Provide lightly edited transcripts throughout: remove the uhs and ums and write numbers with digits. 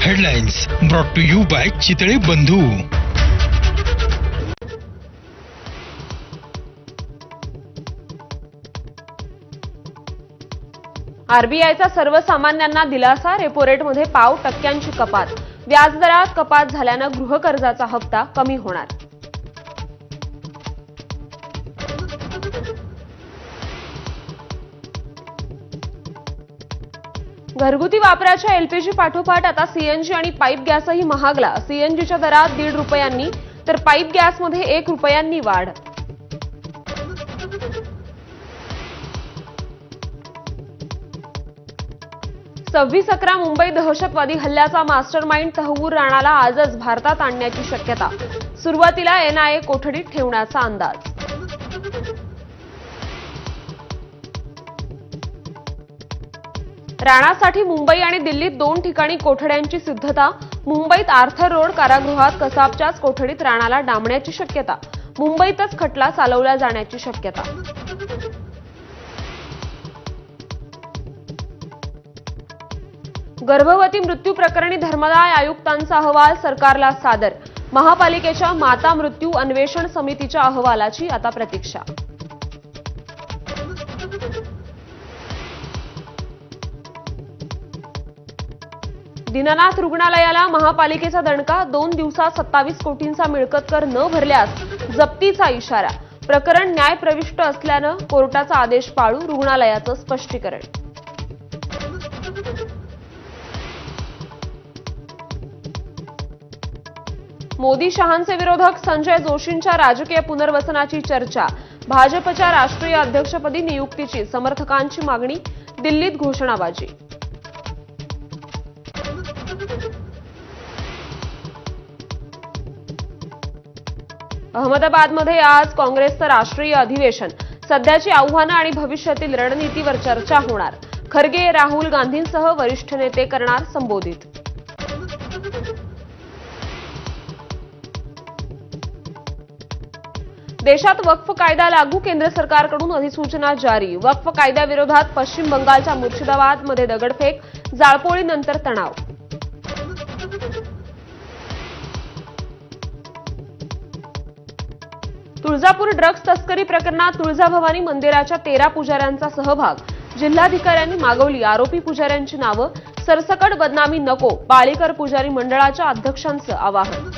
Headlines brought to you by Chitale Bandhu. आरबीआयचा सर्वसामान्यांना दिलासा, रेपो रेटमध्ये पाव टक्क्यांची कपात। व्याजदरात कपात झाल्यानं गृहकर्जाचा हप्ता कमी होणार। घरगुती वापराच्या एलपीजी पाठोपाठ आता सीएनजी आणि पाईप गॅसही महागला। सीएनजीच्या दरात 1.5 रुपयांनी तर पाईप गॅसमध्ये 1 रुपयांनी वाढ। सव्वीस 11 मुंबई दहशतवादी हल्ल्याचा मास्टरमाइंड तहव्वूर राणाला आजच भारतात आणण्याची शक्यता। सुरुवातीला एनआयए कोठडीत ठेवण्याचा अंदाज। राणासाठी मुंबई आणि दिल्लीत 2 ठिकाणी कोठड्यांची सिद्धता। मुंबईत आर्थर रोड कारागृहात कसाबच्याच कोठडीत राणाला डांबण्याची शक्यता। मुंबईतच खटला चालवला जाण्याची शक्यता। गर्भवती मृत्यू प्रकरणी धर्मादाय आयुक्तांचा अहवाल सरकारला सादर। महापालिकेच्या माता मृत्यू अन्वेषण समितीच्या अहवालाची आता प्रतीक्षा। दीनानाथ रुग्णालयाला महापालिकेचा दणका। 2 दिवसात 27 कोटींचा मिळकत कर न भरल्यास जप्तीचा इशारा। प्रकरण न्यायप्रविष्ट असल्यानं कोर्टाचा आदेश पाळू, रुग्णालयाचं स्पष्टीकरण। मोदी शहांचे विरोधक संजय जोशींच्या राजकीय पुनर्वसनाची चर्चा। भाजपच्या राष्ट्रीय अध्यक्षपदी नियुक्तीची समर्थकांची मागणी। दिल्लीत घोषणाबाजी। अहमदाबादमध्ये आज काँग्रेसचं राष्ट्रीय अधिवेशन। सध्याची आव्हानं आणि भविष्यातील रणनीतीवर चर्चा होणार। खरगे, राहुल गांधींसह वरिष्ठ नेते करणार संबोधित। देशात वक्फ कायदा लागू, केंद्र सरकारकडून अधिसूचना जारी। वक्फ कायद्याविरोधात पश्चिम बंगालच्या मुर्शिदाबादमध्ये दगडफेक, जाळपोळीनंतर तणाव। तुळजापूर ड्रग्ज तस्करी प्रकरणात तुळजाभवानी मंदिराच्या 13 पुजाऱ्यांचा सहभाग। जिल्हाधिकाऱ्यांनी मागवली आरोपी पुजाऱ्यांची नावं। सरसकट बदनामी नको, पाळीकर पुजारी मंडळाच्या अध्यक्षांचं आवाहन।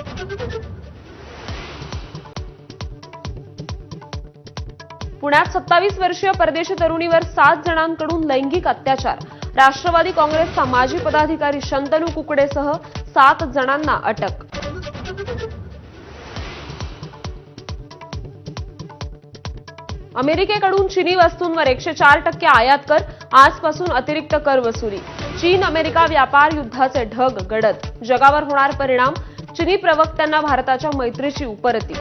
पुण्यात 27 वर्षीय परदेशी तरुणीवर 7 जणांकडून लैंगिक अत्याचार। राष्ट्रवादी काँग्रेसचा माजी पदाधिकारी शंतनू कुकडेसह 7 जणांना अटक। अमेरिकेकडून चिनी वस्तूंवर 104% आयात कर। आजपासून अतिरिक्त कर वसुली। चीन अमेरिका व्यापार युद्धाचे ढग गडद। जगावर होणार परिणाम, चिनी प्रवक्त्यांना भारताच्या मैत्रीची उपरती।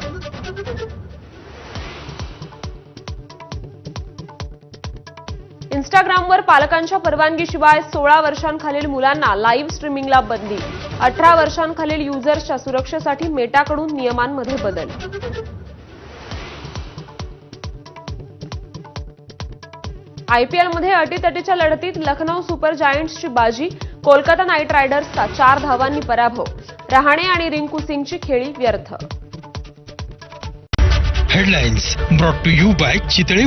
इंस्टाग्रामवर पालकांच्या परवानगीशिवाय 16 वर्षांखालील मुलांना लाईव्ह स्ट्रीमिंगला बंदी। 18 वर्षांखालील युजर्सच्या सुरक्षेसाठी मेटाकडून नियमांमध्ये बदल। आयपीएलमध्ये अटीतटीच्या लढतीत लखनौ सुपर जायंट्सची बाजी। कोलकाता नाईट रायडर्सचा 4 धावांनी पराभव। रहाणे आणि रिंकू सिंगची खेळी व्यर्थ। Headlines brought to you by Chitale